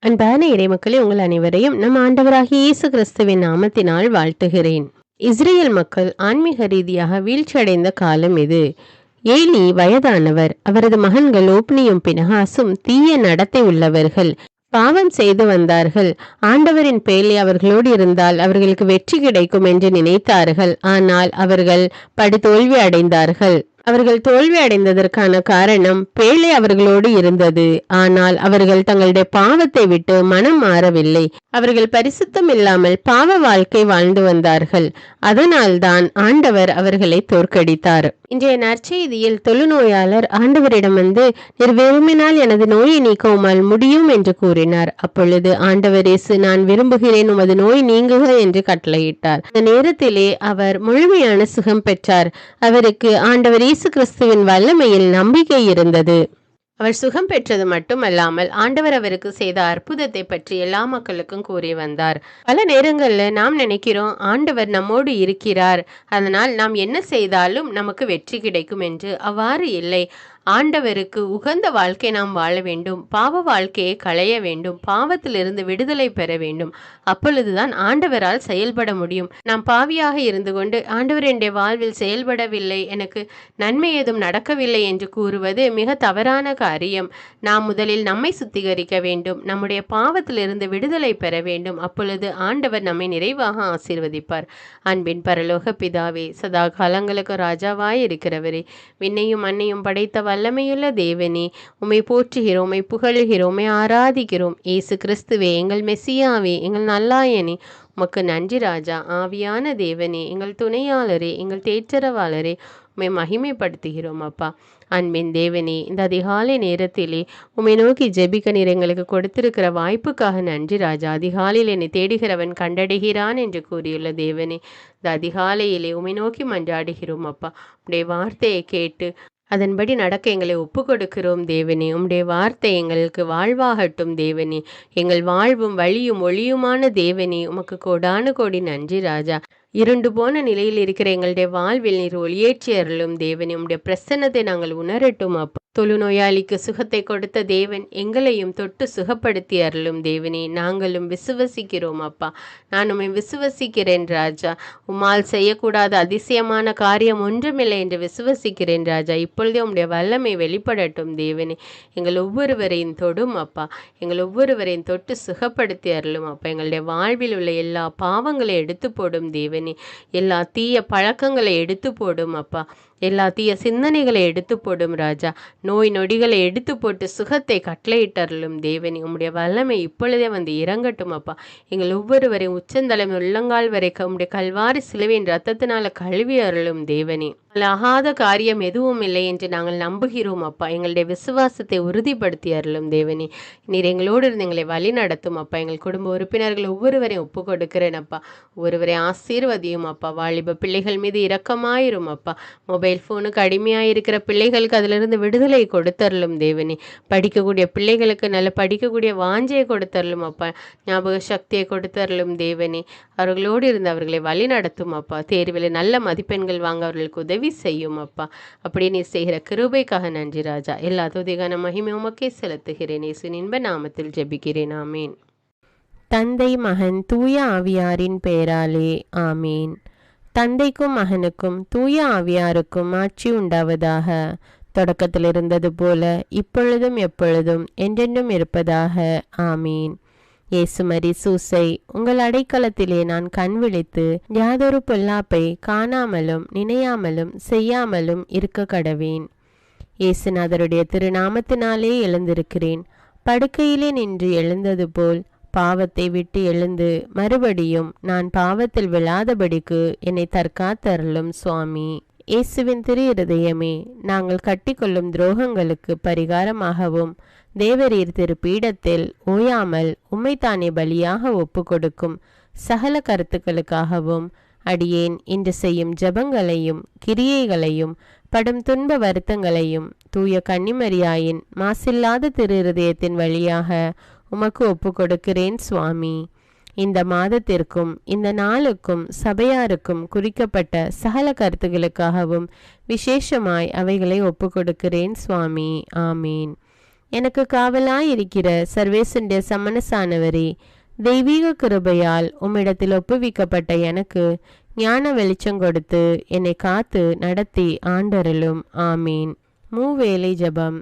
அன்பான இறைமக்களே, உங்கள் அனைவரையும் நம் ஆண்டவராகிய இயேசு கிறிஸ்துவின் நாமத்தினால் வாழ்த்துகிறேன். இஸ்ரேல் மக்கள் ஆன்மீக ரீதியாக வீழ்ச்சியடைந்த காலம் இது. ஏலி வயதானவர். அவரது மகன்கள் ஓப்னியும் பினகாசும் தீய நடத்தை உள்ளவர்கள். பாவம் செய்து வந்தார்கள். ஆண்டவரின் பேழை அவர்களோடு இருந்தால் அவர்களுக்கு வெற்றி கிடைக்கும் என்று நினைத்தார்கள். ஆனால் அவர்கள் படுதோல்வி அடைந்தார்கள். அவர்கள் தோல்வி அடைந்ததற்கான காரணம் பேழை அவர்களோடு இருந்தது. ஆனால் அவர்கள் தங்களுடைய பாவத்தை விட்டு மனம் மாறவில்லை. அவர்கள் பரிசுத்தம் இல்லாமல் பாவ வாழ்க்கை வாழ்ந்து வந்தார்கள். அதனால்தான் ஆண்டவர் அவர்களை தோற்கடித்தார். இன்றைய நற்செய்தியில் தொழுநோயாளர் ஆண்டவரிடம் வந்து, நீர் விரும்பினால் எனது நோயை நீக்க உம்மால் முடியும் என்று கூறினார். அப்பொழுது ஆண்டவர் இயேசு, நான் விரும்புகிறேன், உமது நோய் நீங்குக என்று கட்டளையிட்டார். அந்த நேரத்திலே அவர் முழுமையான சுகம் பெற்றார். அவருக்கு ஆண்டவர் இயேசு கிறிஸ்துவின் வல்லமையில் நம்பிக்கை இருந்தது. அவர் சுகம் பெற்றது மட்டுமல்லாமல் ஆண்டவர் அவருக்கு செய்த அற்புதத்தை பற்றி எல்லா மக்களுக்கும் கூறி வந்தார். பல நேரங்களில் நாம் நினைக்கிறோம், ஆண்டவர் நம்மோடு இருக்கிறார், அதனால் நாம் என்ன செய்தாலும் நமக்கு வெற்றி கிடைக்கும் என்று. அவ்வாறு இல்லை. ஆண்டவருக்கு உகந்த வாழ்க்கை நாம் வாழ வேண்டும். பாவ வாழ்க்கையை களைய வேண்டும். பாவத்திலிருந்து விடுதலை பெற வேண்டும். அப்பொழுதுதான் ஆண்டவரால் செயல்பட முடியும். நாம் பாவியாக இருந்து கொண்டு ஆண்டவர் என்னுடைய வாழ்வில் செயல்படவில்லை, எனக்கு நன்மை ஏதும் நடக்கவில்லை என்று கூறுவது மிக தவறான காரியம். நாம் முதலில் நம்மை சுத்திகரிக்க வேண்டும். நம்முடைய பாவத்திலிருந்து விடுதலை பெற வேண்டும். அப்பொழுது ஆண்டவர் நம்மை நிறைவாக ஆசீர்வதிப்பார். அன்பின் பரலோக பிதாவே, சதா காலங்களுக்கு ராஜாவாய் இருக்கிறவரே, விண்ணையும் மண்ணையும் படைத்த வல்லமையுள்ள தேவனே, உம்மை போற்றுகிறோம், உம்மை புகழுகிறோம், உம்மை ஆராதிக்கிறோம். இயேசு கிறிஸ்துவே, எங்கள் மெசியாவே, எங்கள் நல்லாயனே, உமக்கு நன்றி ராஜா. ஆவியான தேவனே, எங்கள் துணையாளரே, எங்கள் தேற்றரவாளரே, உம்மை மகிமைப்படுத்துகிறோம் அப்பா. அன்பின் தேவனே, இந்த அதிகாலை நேரத்திலே உம்மை நோக்கி ஜெபிக்க நீர் எங்களுக்கு கொடுத்திருக்கிற வாய்ப்புக்காக நன்றி ராஜா. அதிகாலையில் என்னை தேடுகிறவன் கண்டடைகிறான் என்று கூறியுள்ள தேவனே, இந்த அதிகாலையிலே உம்மை நோக்கி மன்றாடுகிறோம் அப்பா. உடைய வார்த்தையை கேட்டு அதன்படி நடக்க எங்களை ஒப்பு கொடுக்கிறோம் தேவனே. உம்முடைய வார்த்தை எங்களுக்கு வாழ்வாகட்டும் தேவனே. எங்கள் வாழ்வும் வழியும் ஒளியுமான தேவனே, உமக்கு கோடானு கோடி நன்றி ராஜா. இருண்டு போன நிலையில் இருக்கிற எங்களுடைய வாழ்வில் நீர் ஒளியேற்றி அருளும் தேவனே. உம்முடைய பிரசன்னத்தை நாங்கள் உணரட்டும் அப்பா. தொழுநோயாளிக்கு சுகத்தை கொடுத்த தேவன் எங்களையும் தொட்டு சுகப்படுத்தி அருளும் தேவனே. நாங்களும் விசுவசிக்கிறோம் அப்பா. நான் உம்மை விசுவசிக்கிறேன் ராஜா. உம்மால் செய்யக்கூடாத அதிசயமான காரியம் ஒன்றுமில்லை என்று விசுவசிக்கிறேன் ராஜா. இப்பொழுதே உம்முடைய வல்லமை வெளிப்படட்டும் தேவனே. எங்கள் ஒவ்வொருவரையும் தொடும் அப்பா. எங்கள் ஒவ்வொருவரையும் தொட்டு சுகப்படுத்தி அருளும் அப்பா. எங்களுடைய வாழ்வில் உள்ள எல்லா பாவங்களை எடுத்து போடும் தேவனே. எல்லா தீய பழக்கங்களை எடுத்து போடும் அப்பா. எல்லா தீய சிந்தனைகளை எடுத்து போடும் ராஜா. நோய் நொடிகளை எடுத்து போட்டு சுகத்தை கட்டளையிட்டருளும் தேவனே. உம்முடைய வல்லமை இப்பொழுதே வந்து இறங்கட்டும் அப்பா. எங்கள் ஒவ்வொருவரையும் உச்சந்தலைமை உள்ளங்கால் வரைக்கும் உம்முடைய கல்வாரி சிலுவையின் ரத்தத்தினால கழுவி அருளும் தேவனே. ஆகாத காரியம் எதுவும் இல்லை என்று நாங்கள் நம்புகிறோம் அப்பா. எங்களுடைய விசுவாசத்தை உறுதிப்படுத்தி அருளும் தேவனே. நீர் எங்களோடு இருந்து எங்களை வழி நடத்தும் அப்பா. எங்கள் குடும்ப உறுப்பினர்கள் ஒவ்வொருவரையும் ஒப்பு கொடுக்கிறேன் அப்பா. ஒருவரை ஆசீர்வதியும் அப்பா. வாலிப பிள்ளைகள் மீது இரக்கமாயிரும் அப்பா. மொபைல் ஃபோனுக்கு அடிமையாக இருக்கிற பிள்ளைகளுக்கு அதிலிருந்து விடுதலை கொடுத்தரலும் தேவனே. படிக்கக்கூடிய பிள்ளைகளுக்கு நல்ல படிக்கக்கூடிய வாஞ்சையை கொடுத்தரலும் அப்பா. ஞாபக சக்தியை கொடுத்தரலும் தேவனே. அவர்களோடு இருந்து அவர்களை வழி நடத்தும் அப்பா. தேர்வில் நல்ல மதிப்பெண்கள் வாங்க அவர்களுக்கு உதவி செய்யும் அப்பா. அப்படி நீ செய்கிற கிருபைக்காக நன்றி ராஜா. எல்லா துதிகான மகிமை உமக்கே செலுத்துகிறேன். இயேசுவின் இன்ப நாமத்தில் ஜெபிக்கிறேன். ஆமேன். தந்தை மகன் தூய ஆவியாரின் பெயராலே ஆமேன். தந்தைக்கும் மகனுக்கும் தூய ஆவியாருக்கும் ஆட்சி உண்டாவதாக. தொடக்கத்தில் இருந்தது போல இப்பொழுதும் எப்பொழுதும் என்றென்றும் இருப்பதாக. ஆமீன். இயேசுமரி சூசை, உங்கள் அடைக்கலத்திலே நான் கண் விழித்து யாதொரு பொல்லாப்பை காணாமலும் நினையாமலும் செய்யாமலும் இருக்க கடவேன். இயேசுநாதருடைய திருநாமத்தினாலே எழுந்திருக்கிறேன். படுக்கையிலே நின்று எழுந்தது போல் பாவத்தை விட்டு எழுந்து மறுபடியும் நான் பாவத்தில் விழாதபடிக்கு என்னை தற்காத்தருளும் சுவாமி. இயேசுவின் திரு இருதயமே, நாங்கள் கட்டிக்கொள்ளும் துரோகங்களுக்கு பரிகாரமாகவும் தேவரீர் திரு பீடத்தில் ஓயாமல் உம்மைத்தானே பலியாக ஒப்பு கொடுக்கும் சகல கருத்துக்களுக்காகவும் அடியேன் இன்று செய்யும் ஜபங்களையும் கிரியைகளையும் படும் துன்ப வருத்தங்களையும் தூய கன்னிமரியாயின் மாசில்லாத திரு இருதயத்தின் வழியாக உமக்கு ஒப்பு கொடுக்கிறேன் சுவாமி. இந்த மாதத்திற்கும் இந்த நாளுக்கும் சபையாருக்கும் குறிக்கப்பட்ட சகல கருத்துகளுக்காகவும் விசேஷமாய் அவைகளை ஒப்பு கொடுக்கிறேன் சுவாமி. ஆமீன். எனக்கு காவலாயிருக்கிற சர்வேசுடைய சமனசானவரே, தெய்வீக கிருபையால் உம்மிடத்தில் ஒப்புவிக்கப்பட்ட எனக்கு ஞான வெளிச்சம் கொடுத்து என்னை காத்து நடத்தி ஆண்டருளும். ஆமீன். மூவேளை ஜெபம்.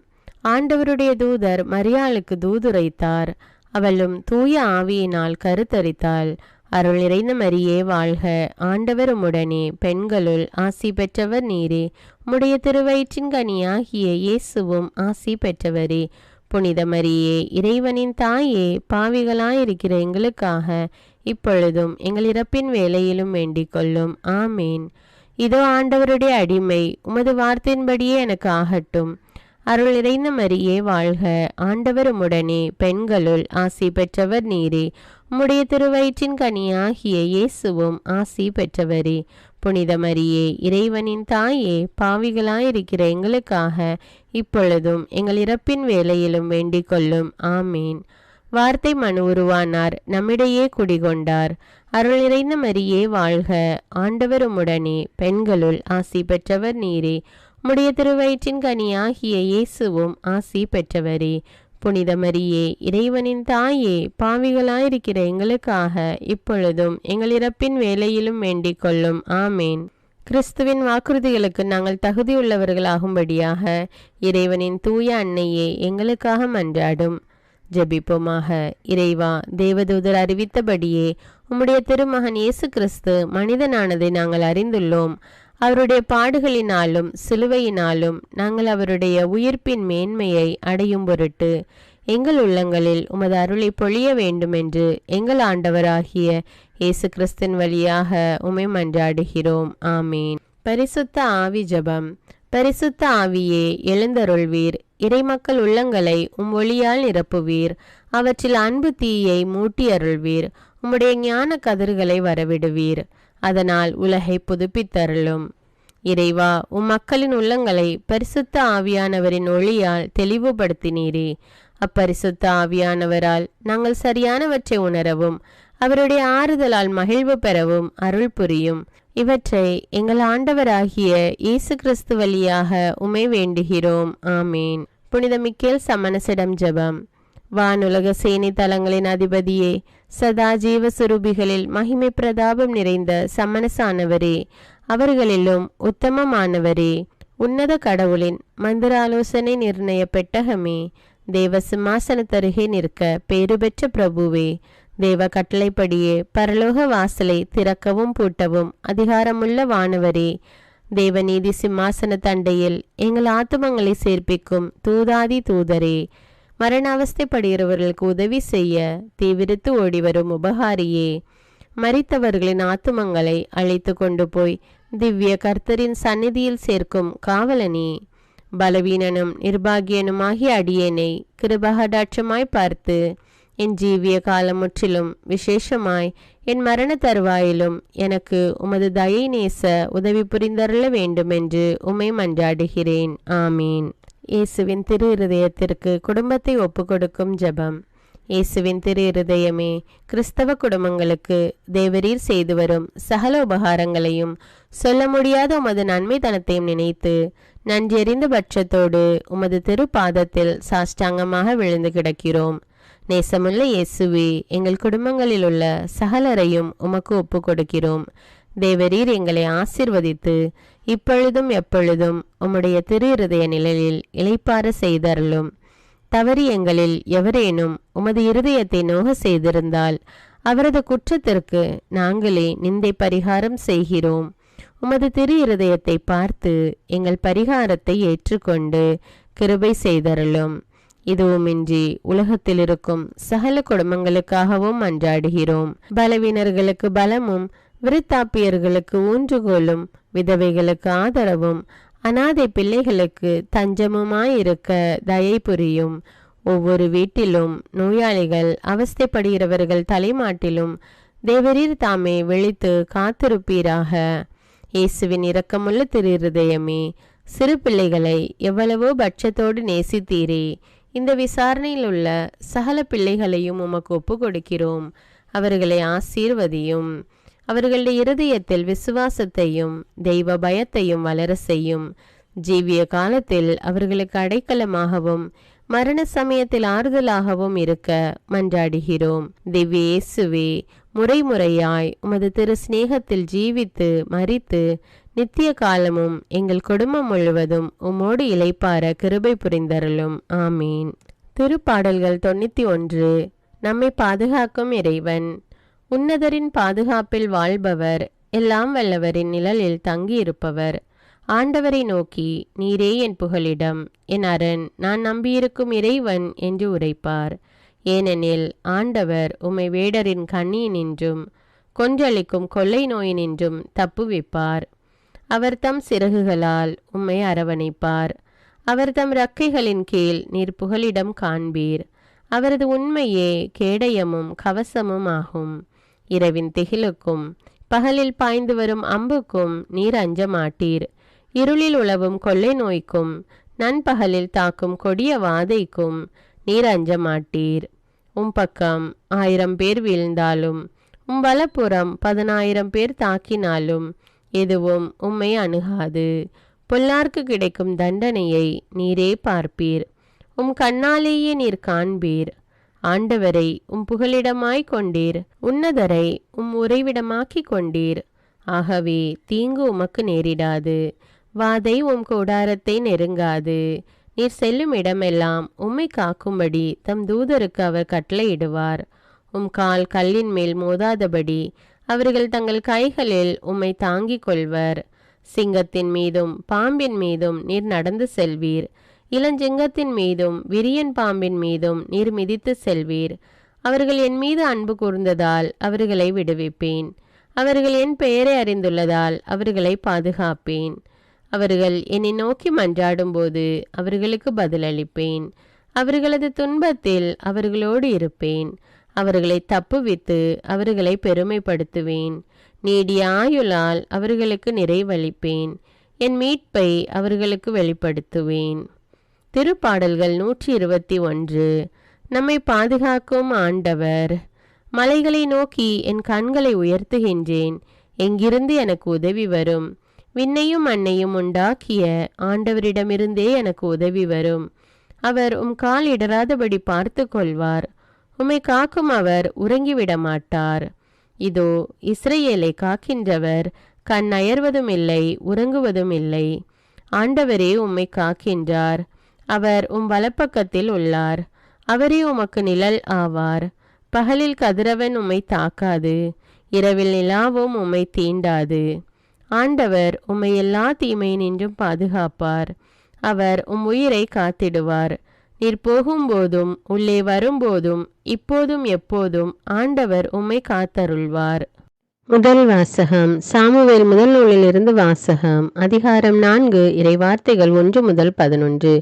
ஆண்டவருடைய தூதர் மரியாளுக்கு தூதுரைத்தார். அவளும் தூய ஆவியினால் கருத்தரித்தாள். அருள் நிறைந்த மரியே வாழ்க, ஆண்டவர் உம்முடனே, பெண்களுள் ஆசி பெற்றவர் நீரே. உம்முடைய திருவயிற்றின் கனியாகிய இயேசுவும் ஆசி பெற்றவரே. புனித மரியே, இறைவனின் தாயே, பாவிகளாயிருக்கிற எங்களுக்காக இப்பொழுதும் எங்கள் இறப்பின் வேளையிலும் வேண்டிக் கொள்ளும். ஆமீன். இதோ ஆண்டவருடைய அடிமை, உமது வார்த்தையின்படியே எனக்கு ஆகட்டும். அருள் நிறைந்த மரியே வாழ்க, ஆண்டவர் உம்முடனே, பெண்களுள் ஆசி பெற்றவர் நீரே. உம்முடைய திருவயிற்றின் கனியாகிய இயேசுவும் ஆசி பெற்றவரே. புனித மரியே, இறைவனின் தாயே, பாவிகளாயிருக்கிற எங்களுக்காக இப்பொழுதும் எங்கள் இறப்பின் வேளையிலும் வேண்டிக் கொள்ளும். ஆமீன். வார்த்தை மனு உருவானார், நம்மிடையே குடிகொண்டார். அருள் நிறைந்த மரியே வாழ்க, ஆண்டவர் உம்முடனே, பெண்களுள் ஆசி பெற்றவர் நீரே. உம்முடைய திருவயிற்றின் கனியாகிய இயேசுவும் ஆசி பெற்றவரே. புனித மரியே, இறைவனின் தாயே, பாவிகளாயிருக்கிற எங்களுக்காக இப்பொழுதும் எங்கள் இறப்பின் வேளையிலும் வேண்டிக் கொள்ளும். ஆமேன். கிறிஸ்துவின் வாக்குறுதிகளுக்கு நாங்கள் தகுதியுள்ளவர்களாகும்படியாக இறைவனின் தூய அன்னையே எங்களுக்காக மன்றாடும். ஜெபிப்போமாக. இறைவா, தேவதூதர் அறிவித்தபடியே உம்முடைய திருமகன் இயேசு கிறிஸ்து மனிதனானதை நாங்கள் அறிந்துள்ளோம். அவருடைய பாடுகளினாலும் சிலுவையினாலும் நாங்கள் அவருடைய உயிர்ப்பின் மேன்மையை அடையும் பொருட்டு எங்கள் உள்ளங்களில் உமது அருளை பொழிய வேண்டுமென்று எங்கள் ஆண்டவராகிய இயேசு கிறிஸ்தின் வழியாக உம்மை மன்றாடுகிறோம். ஆமீன். பரிசுத்த ஆவி ஜெபம். பரிசுத்த ஆவியே, எழுந்தருள்வீர். இறைமக்கள் உள்ளங்களை ஒளியால் நிரப்புவீர். அவற்றில் அன்பு தீயை மூட்டி அருள்வீர். உம்முடைய ஞான கதிர்களை வரவிடுவீர். அதனால் உலகை புதுப்பித்தருளும். இறைவா, மக்களின் உள்ளங்களை பரிசுத்த ஆவியானவரின் ஒளியால் தெளிவுபடுத்தினீரே. அப்பரிசுத்த ஆவியானவரால் நாங்கள் சரியானவற்றை உணரவும் அவருடைய ஆறுதலால் மகிழ்வு பெறவும் அருள் புரியும். இவற்றை எங்கள் ஆண்டவராகிய இயேசு கிறிஸ்து வழியாக உம்மை வேண்டுகிறோம். ஆமீன். புனித மிக்கேல் சமணசிடம் ஜெபம். வானுலக சேனை தலங்களின் அதிபதியே, சதா ஜீவ சுரூபிகளில் மகிமை பிரதாபம் நிறைந்த சமணசானவரே, அவர்களிலும் உத்தமமானவரே, உன்னத கடவுளின் மந்திராலோசனை நிர்ணய பெட்டகமே, தேவ சிம்மாசனத்தருகே நிற்க பேறு பெற்ற பிரபுவே, தேவ கட்டளைப்படியே பரலோக வாசலை திறக்கவும் பூட்டவும் அதிகாரமுள்ள வானவரே, தேவநீதி சிம்மாசன தண்டையில் எங்கள் ஆத்துமங்களை சேர்ப்பிக்கும் தூதாதி தூதரே, மரண அவஸ்தைப்படுகிறவர்களுக்கு உதவி செய்ய தீவிரித்து ஓடிவரும் உபகாரியே, மரித்தவர்களின் ஆத்துமங்களை அழைத்து கொண்டு போய் திவ்ய கர்த்தரின் சந்நிதியில் சேர்க்கும் காவலனே, பலவீனனும் நிர்பாகியனுமாகிய அடியேனை கிருபகடாட்சமாய் பார்த்து என் ஜீவிய காலம் முற்றிலும் விசேஷமாய் என் மரண தருவாயிலும் எனக்கு உமது தயை நேச உதவி புரிந்தருள வேண்டுமென்று உம்மை மன்றாடுகிறேன். ஆமீன். இயேசுவின் திரு இருதயத்திற்கு குடும்பத்தை ஒப்புக்கொடுக்கும் ஜெபம். இயேசுவின் திரு இருதயமே, கிறிஸ்தவ குடும்பங்களுக்கு தேவரீர் செய்து வரும் சகல உபகாரங்களையும் சொல்ல முடியாத உமது நன்மைத்தனத்தையும் நினைத்து நன்றியறிந்த பட்சத்தோடு உமது திரு பாதத்தில் சாஷ்டாங்கமாக விழுந்து கிடக்கிறோம். நேசமுள்ள இயேசுவே, எங்கள் குடும்பங்களில் உள்ள சகலரையும் உமக்கு ஒப்பு கொடுக்கிறோம். தேவரீர் எங்களை ஆசிர்வதித்து இப்பொழுதும் எப்பொழுதும் உம்முடைய திரு இருதய நிழலில் இளைப்பாற செய்தருளும். தவறி எங்களில் எவரேனும் உமது இருதயத்தை நோக செய்திருந்தால் அவரது குற்றத்திற்கு நாங்களே நிந்தை பரிகாரம் செய்கிறோம். உமது திரு இருதயத்தை பார்த்து எங்கள் பரிகாரத்தை ஏற்றுக்கொண்டு கிருபை செய்தருளும். இதுவுமின்றி உலகத்தில் இருக்கும் சகல குடும்பங்களுக்காகவும் மன்றாடுகிறோம். பலவீனர்களுக்கு பலமும், விருத்தாப்பியர்களுக்கு ஊன்றுகோலும், விதவைகளுக்கு ஆதரவும், அநாதை பிள்ளைகளுக்கு தஞ்சமுமாயிருக்க தயை புரியும். ஒவ்வொரு வீட்டிலும் நோயாளிகள் அவஸ்தைப்படுகிறவர்கள் தலைமாட்டிலும் தேவரீர் தாமே விழித்து காத்திருப்பீராக. இயேசுவின் இரக்கமுள்ள திரு இருதயமே, சிறு பிள்ளைகளை எவ்வளவோ பட்சத்தோடு நேசித்தீரே. இந்த விசாரணையில் உள்ள சகல பிள்ளைகளையும் உமக்கு ஒப்பு கொடுக்கிறோம். அவர்களை ஆசீர்வதியும். அவர்களுடைய இருதயத்தில் விசுவாசத்தையும் தெய்வ பயத்தையும் வளர செய்யும். ஜீவிய காலத்தில் அவர்களுக்கு அடைக்கலமாகவும் மரண சமயத்தில் ஆறுதலாகவும் இருக்க மன்றாடுகிறோம். திவ்ய இயேசுவே, முறைமுறையாய் உமது திரு சிநேகத்தில் ஜீவித்து மரித்து நித்திய காலமும் எங்கள் குடும்பம் முழுவதும் உம்மோடு இளைப்பார கிருபை புரிந்தருளும். ஆமீன். திருப்பாடல்கள் 91. நம்மை பாதுகாக்கும் இறைவன். உன்னதரின் பாதுகாப்பில் வாழ்பவர், எல்லாம் வல்லவரின் நிழலில் தங்கியிருப்பவர். ஆண்டவரை நோக்கி, நீரே என் புகலிடம், என் அரண், நான் நம்பியிருக்கும் இறைவன் என்று உரைப்பார். ஏனெனில் ஆண்டவர் உம்மை வேடரின் கண்ணியினின்றும் கொன்றளிக்கும் கொள்ளை நோயினின்றும் தப்புவிப்பார். அவர் தம் சிறகுகளால் உம்மை அரவணைப்பார். அவர் தம் இறக்கைகளின் கீழ் நீர் புகலிடம் காண்பீர். அவரது உண்மையே கேடயமும் கவசமும் ஆகும். இரவின் திகிலுக்கும் பகலில் பாய்ந்து வரும் அம்புக்கும் நீர் அஞ்ச மாட்டீர். இருளில் உலவும் கொள்ளை நோய்க்கும் நண்பகலில் தாக்கும் கொடிய வாதைக்கும் நீர் அஞ்ச மாட்டீர். பக்கம் 1000 பேர் வீழ்ந்தாலும் வலப்புறம் 10,000 பேர் தாக்கினாலும் எதுவும் உம்மை அணுகாது. பொல்லார்க்கு கிடைக்கும் தண்டனையை நீரே பார்ப்பீர். கண்ணாலேயே நீர் காண்பீர். ஆண்டவரை புகலிடமாய் கொண்டீர். உன்னதரை உறைவிடமாக்கி கொண்டீர். ஆகவே தீங்கு உமக்கு நேரிடாது. வாதை கூடாரத்தை நெருங்காது. நீர் செல்லும் இடமெல்லாம் உம்மை காக்கும்படி தம் தூதருக்கு அவர் கட்டளையிடுவார். கால் கல்லின் மேல் மோதாதபடி அவர்கள் தங்கள் கைகளில் உம்மை தாங்கிக் கொள்வர். சிங்கத்தின் மீதும் பாம்பின் மீதும் நீர் நடந்து செல்வீர். இளஞ்சிங்கத்தின் மீதும் விரியன் பாம்பின் மீதும் நீர் மிதித்து செல்வீர். அவர்கள் என் மீது அன்பு கூர்ந்ததால் அவர்களை விடுவிப்பேன். அவர்கள் என் பெயரை அறிந்துள்ளதால் அவர்களை பாதுகாப்பேன். அவர்கள் என்னை நோக்கி மன்றாடும் போது அவர்களுக்கு பதிலளிப்பேன். அவர்களது துன்பத்தில் அவர்களோடு இருப்பேன். அவர்களை தப்புவித்து அவர்களை பெருமைப்படுத்துவேன். நீடிய ஆயுளால் அவர்களுக்கு நிறைவளிப்பேன். என் மீட்பை அவர்களுக்கு வெளிப்படுத்துவேன். திருப்பாடல்கள் 121. நம்மை பாதுகாக்கும் ஆண்டவர். மலைகளை நோக்கி என் கண்களை உயர்த்துகின்றேன். எங்கிருந்து எனக்கு உதவி வரும்? விண்ணையும் மண்ணையும் உண்டாக்கிய ஆண்டவரிடமிருந்தே எனக்கு உதவி வரும். அவர் கால் இடராதபடி பார்த்து கொள்வார். உம்மை காக்கும் அவர் உறங்கிவிட மாட்டார். இதோ இஸ்ரவேலை காக்கின்றவர் கண் அயர்வதும் இல்லை, உறங்குவதும் இல்லை. ஆண்டவரே உம்மை காக்கின்றார். அவர் வலப்பக்கத்தில் உள்ளார். அவரே உமக்கு நிழல் ஆவார். பகலில் கதிரவன் உம்மை தாக்காது, இரவில் நிலாவும் உம்மை தீண்டாது. ஆண்டவர் உம்மை எல்லா தீமையினின்றும் பாதுகாப்பார். அவர் உயிரை காத்திடுவார். நீர் போகும்போதும் உள்ளே வரும்போதும் இப்போதும் எப்போதும் ஆண்டவர் உம்மை காத்தருள்வார். முதல் வாசகம். சாமுவேல் முதல் நூலிலிருந்து வாசகம். அதிகாரம் 4. இறைவார்த்தைகள் 1 முதல் 11.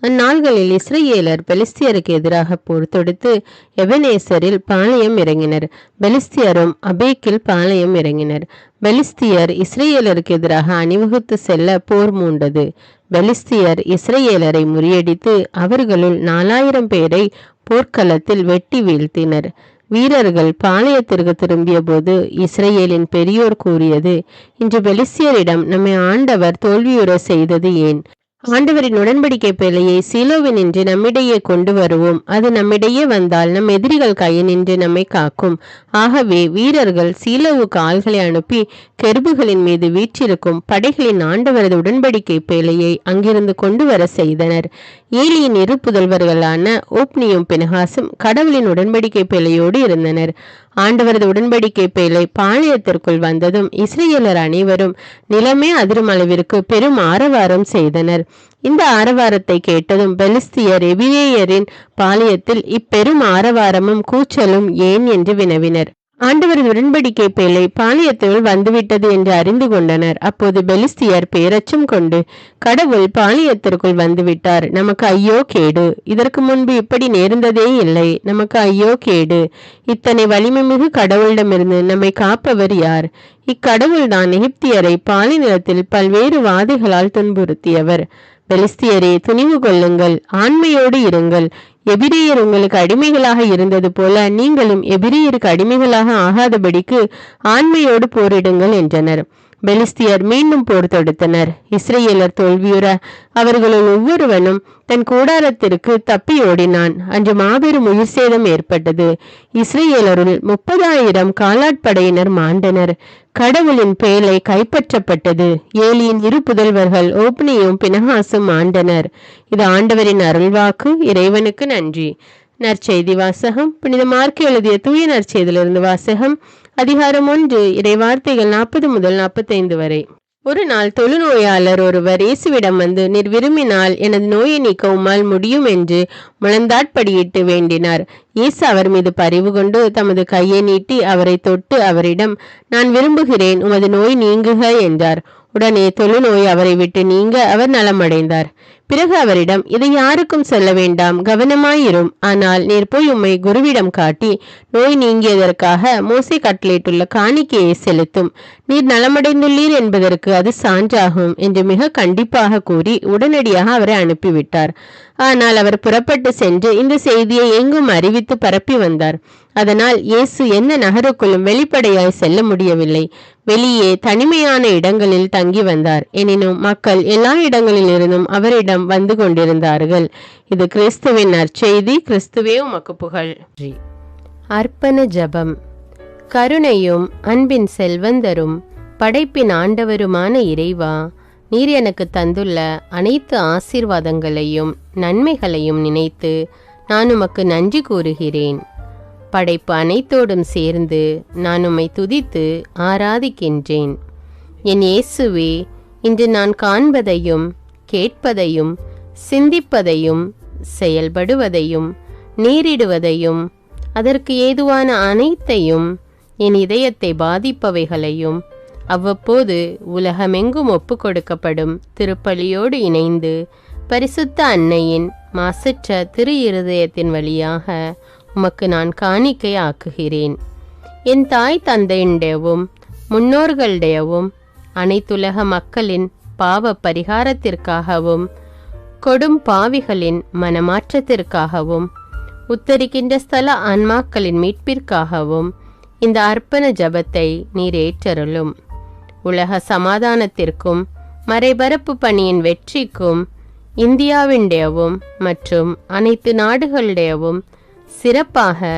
அந்நாள்களில் இஸ்ரவேலர் பெலிஸ்தியருக்கு எதிராக போர் தொடுத்து எபனேசரில் பாளையம் இறங்கினர். பெலிஸ்தியரும் அபேக்கில் பாளையம் இறங்கினர். பெலிஸ்தியர் இஸ்ரவேலருக்கு எதிராக அணிவகுத்து செல்ல போர் மூண்டது. பெலிஸ்தியர் இஸ்ரவேலரை முறியடித்து அவர்களுள் 4000 பேரை போர்க்களத்தில் வெட்டி வீழ்த்தினர். வீரர்கள் பாளையத்திற்கு திரும்பிய போது இஸ்ரவேலின் பெரியோர் கூறியது, இன்று பெலிஸ்தியரிடம் நம்மை ஆண்டவர் தோல்வியுற செய்தது ஏன்? ஆண்டவரின் உடன்படிக்கை பேழையை சீலோவினின்று நம்மிடையே கொண்டு வருவோம். அது நம்மிடையே வந்தால் நம் எதிரிகள் கையினின்று நம்மை காக்கும். ஆகவே வீரர்கள் சீலோவுக்கு ஆள்களை அனுப்பி கெருபுகளின் மீது வீற்றிருக்கும் படைகளின் ஆண்டவரது உடன்படிக்கை பேழையை அங்கிருந்து கொண்டு வர செய்தனர். ஏலியின் 2 புதல்வர்களான ஓப்னியும் பினகாசும் கடவுளின் உடன்படிக்கை பேழையோடு இருந்தனர். ஆண்டவரது உடன்படிக்கை பேழை பாளையத்திற்குள் வந்ததும் இஸ்ரவேலர் அனைவரும் நிலமே அதிரும் அளவிற்கு பெரும் ஆரவாரம் செய்தனர். இந்த ஆரவாரத்தை கேட்டதும் பெலிஸ்தியர் எபிரேயரின் பாளையத்தில் இப்பெரும் ஆரவாரமும் கூச்சலும் ஏன் என்று வினவினர். ஆண்டவரது உடன்படிக்கை பேழை பாளையத்துள் வந்துவிட்டது என்று அறிந்து கொண்டனர். அப்போது பெலிஸ்தியர் பேரச்சம் கொண்டு, கடவுள் பாளையத்திற்குள் வந்துவிட்டார், நமக்கு ஐயோ கேடு! இதற்கு முன்பு இப்படி நேர்ந்ததே இல்லை, நமக்கு ஐயோ கேடு! இத்தனை வலிமை மிகு கடவுளிடமிருந்து நம்மை காப்பவர் யார்? இக்கடவுள்தான் எகிப்தியரை பாலை நிலத்தில் பல்வேறு வாதைகளால் துன்புறுத்தியவர். பெலிஸ்தியரே, துணிவு கொள்ளுங்கள், ஆண்மையோடு இருங்கள். எபிரேயர் உங்களுக்கு அடிமைகளாக இருந்தது போல நீங்களும் எபிரேயருக்கு அடிமைகளாக ஆகாதபடிக்கு ஆண்மையோடு போரிடுங்கள் என்றனர். பெலிஸ்தியர் மீண்டும் போர் தொடுத்தனர். இஸ்ரேலர் தோல்வியுற அவர்களுள் ஒவ்வொருவனும் தன் கூடாரத்திற்கு தப்பி ஓடினான். அன்று மாபெரும் உயிர் சேதம் ஏற்பட்டது. இஸ்ரேலருள் 30,000 காலாட்படையினர் மாண்டனர். கடவுளின் பேழை கைப்பற்றப்பட்டது. ஏலியின் 2 புதல்வர்கள் ஓப்னியும் பினகாசும் மாண்டனர். இது ஆண்டவரின் அருள்வாக்கு. இறைவனுக்கு நன்றி. நற்செய்தி வாசகம். புனித மார்க்கு எழுதிய தூய நற்செய்தியிலிருந்து வாசகம். அதிகாரம் 1, இறைவார்த்தைகள் 40 முதல் 45 வரை. ஒரு நாள் தொழுநோயாளர் ஒருவர் இயேசுவிடம் வந்து, நீர் விரும்பினால் எனது நோயை நீக்க உம்மால் முடியும் என்று முழந்தாட்படியிட்டு வேண்டினார். இயேசு அவர் மீது பரிவு கொண்டு தமது கையை நீட்டி அவரை தொட்டு அவரிடம், நான் விரும்புகிறேன், உமது நோய் நீங்குக என்றார். உடனே தொழுநோய் அவரை விட்டு நீங்க அவர் நலமடைந்தார். பிறகு அவரிடம், இதை யாருக்கும் சொல்ல வேண்டாம், கவனமாயிரும். ஆனால் நீர் போய் உம்மை குருவிடம் காட்டி நோய் நீங்கியதற்காக மோசே கட்டளையிட்டுள்ள காணிக்கையை செலுத்தும். நீர் நலமடைந்துள்ளீர் என்பதற்கு அது சான்றாகும் என்று மிக கண்டிப்பாக கூறி உடனடியாக அவரை அனுப்பிவிட்டார். ஆனால் அவர் புறப்பட்டு சென்று இந்த செய்தியை எங்கும் அறிவித்து பரப்பி வந்தார். அதனால் இயேசு எந்த நகருக்குள்ளும் வெளிப்படையாய் செல்ல முடியவில்லை. வெளியே தனிமையான இடங்களில் தங்கி வந்தார். எனினும் மக்கள் எல்லா இடங்களில் இருந்தும் அவரிடம் வந்து கொண்டிருந்தார்கள். இது கிறிஸ்துவின் நற்செய்தி. கிறிஸ்துவே உமக்கு புகழ். அர்ப்பண ஜெபம். கருணையும் அன்பின் செல்வந்தரும் படைப்பின் ஆண்டவருமான இறைவா, நீர் எனக்கு தந்துள்ள அனைத்து ஆசீர்வாதங்களையும் நன்மைகளையும் நினைத்து நான் உமக்கு நன்றி கூறுகிறேன். படைப்பு அனைத்தோடும் சேர்ந்து நான் உம்மை துதித்து ஆராதிக்கின்றேன். என் இயேசுவே, இன்று நான் காண்பதையும் கேட்பதையும் சிந்திப்பதையும் செயல்படுவதையும் நேரிடுவதையும் அதற்கு ஏதுவான அனைத்தையும் என் இதயத்தை பாதிப்பவைகளையும் அவ்வப்போது உலகமெங்கும் ஒப்பு கொடுக்கப்படும் திருப்பலியோடு இணைந்து பரிசுத்த அன்னையின் மாசற்ற திரு இருதயத்தின் வழியாக உமக்கு நான் காணிக்கை ஆக்குகிறேன். என் தாய் தந்தையுடையவும் முன்னோர்களுடையவும் அனைத்துலக மக்களின் பாவ பரிகாரத்திற்காகவும் கொடும் பாவிகளின் மனமாற்றத்திற்காகவும் உத்தரிக்கின்ற ஸ்தல ஆன்மாக்களின் மீட்பிற்காகவும் இந்த அர்ப்பண ஜபத்தை நீர் ஏற்றருளும். உலக சமாதானத்திற்கும் மறைபரப்பு பணியின் வெற்றிக்கும் இந்தியாவின்டையவும் மற்றும் அனைத்து நாடுகளுடையவும் சிறப்பாக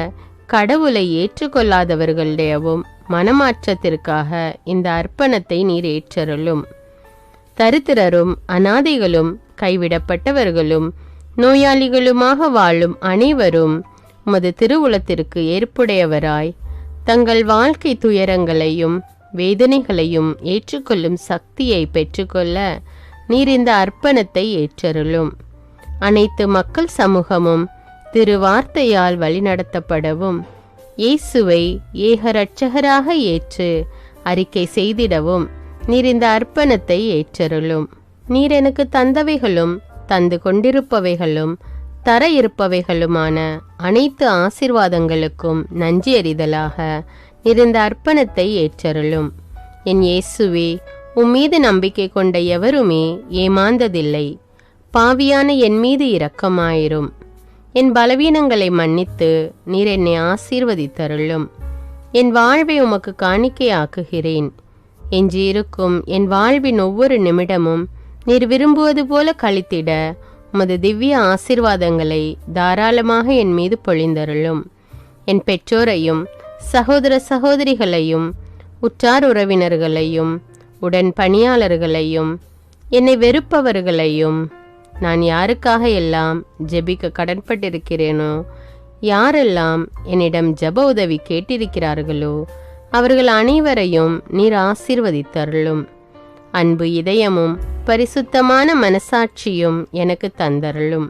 கடவுளை ஏற்றுக்கொள்ளாதவர்களுடையவும் மனமாற்றத்திற்காக இந்த அர்ப்பணத்தை நீர் ஏற்றருளும். தரித்திரரும் அனாதைகளும் கைவிடப்பட்டவர்களும் நோயாளிகளுமாக வாழும் அனைவரும் உமது திருவுளத்திற்கு ஏற்புடையவராய் தங்கள் வாழ்க்கை துயரங்களையும் வேதனைகளையும் ஏற்றுக்கொள்ளும் சக்தியை பெற்றுக்கொள்ள நீர் இந்த அர்ப்பணத்தை ஏற்றருளும். அனைத்து மக்கள் சமூகமும் திருவார்த்தையால் வழிநடத்தப்படவும் இயேசுவை ஏக இரட்சகராக ஏற்று அறிக்கை செய்திடவும் நீர் இந்த அர்ப்பணத்தை ஏற்றருளும். நீர் எனக்கு தந்தவைகளும் தந்து கொண்டிருப்பவைகளும் தர இருப்பவைகளுமான அனைத்து ஆசீர்வாதங்களுக்கும் நன்றி அறிதலாக நீர் இந்த அர்ப்பணத்தை ஏற்றருளும். என் இயேசுவே, உம்மீது நம்பிக்கை கொண்ட எவருமே ஏமாந்ததில்லை. பாவியான என் மீது இரக்கமாயிரும். என் பலவீனங்களை மன்னித்து நீர் என்னை ஆசீர்வதித்தருளும். என் வாழ்வை உமக்கு காணிக்கையாக்குகிறேன். எஞ்சியிருக்கும் என் வாழ்வின் ஒவ்வொரு நிமிடமும் நீர் விரும்புவது போல கழித்திட உமது திவ்ய ஆசீர்வாதங்களை தாராளமாக என் மீது பொழிந்தருளும். என் பெற்றோரையும் சகோதர சகோதரிகளையும் உற்றார் உறவினர்களையும் உடன் பணியாளர்களையும் என்னை வெறுப்பவர்களையும் நான் யாருக்காக எல்லாம் ஜெபிக்க கடன்பட்டிருக்கிறேனோ, யாரெல்லாம் என்னிடம் ஜெப உதவி கேட்டிருக்கிறார்களோ அவர்கள் அனைவரையும் நீர் ஆசீர்வதித்தருளும். அன்பு இதயமும் பரிசுத்தமான மனசாட்சியும் எனக்கு தந்தருளும்.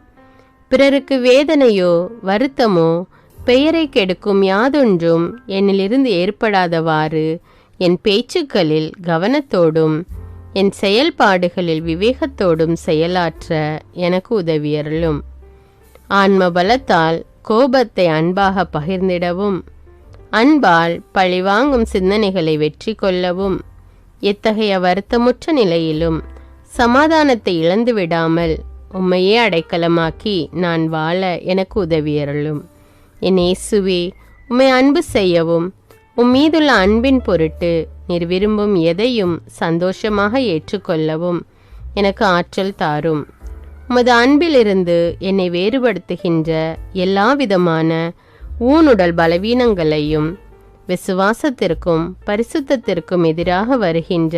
பிறருக்கு வேதனையோ வருத்தமோ பெயரை கெடுக்கும் யாதொன்றும் என்னிலிருந்து ஏற்படாதவாறு என் பேச்சுக்களில் கவனத்தோடும் என் செயல்பாடுகளில் விவேகத்தோடும் செயலாற்ற எனக்கு உதவியருளும். ஆன்ம பலத்தால் கோபத்தை அன்பாக பகிர்ந்திடவும் அன்பால் பழிவாங்கும் சிந்தனைகளை வெற்றி கொள்ளவும் எத்தகைய வருத்தமுற்ற நிலையிலும் சமாதானத்தை இழந்து விடாமல் உம்மையே அடைக்கலமாக்கி நான் வாழ எனக்கு உதவியருளும். என் இயேசுவே, உம்மை அன்பு செய்யவும் உம்மீதுள்ள அன்பின் பொருட்டு நீர் விரும்பும் எதையும் சந்தோஷமாக ஏற்றுக்கொள்ளவும் எனக்கு ஆற்றல் தாரும். உமது அன்பிலிருந்து என்னை வேறுபடுத்துகின்ற எல்லா விதமான ஊனுடல் பலவீனங்களையும் விசுவாசத்திற்கும் பரிசுத்தத்திற்கும் எதிராக வருகின்ற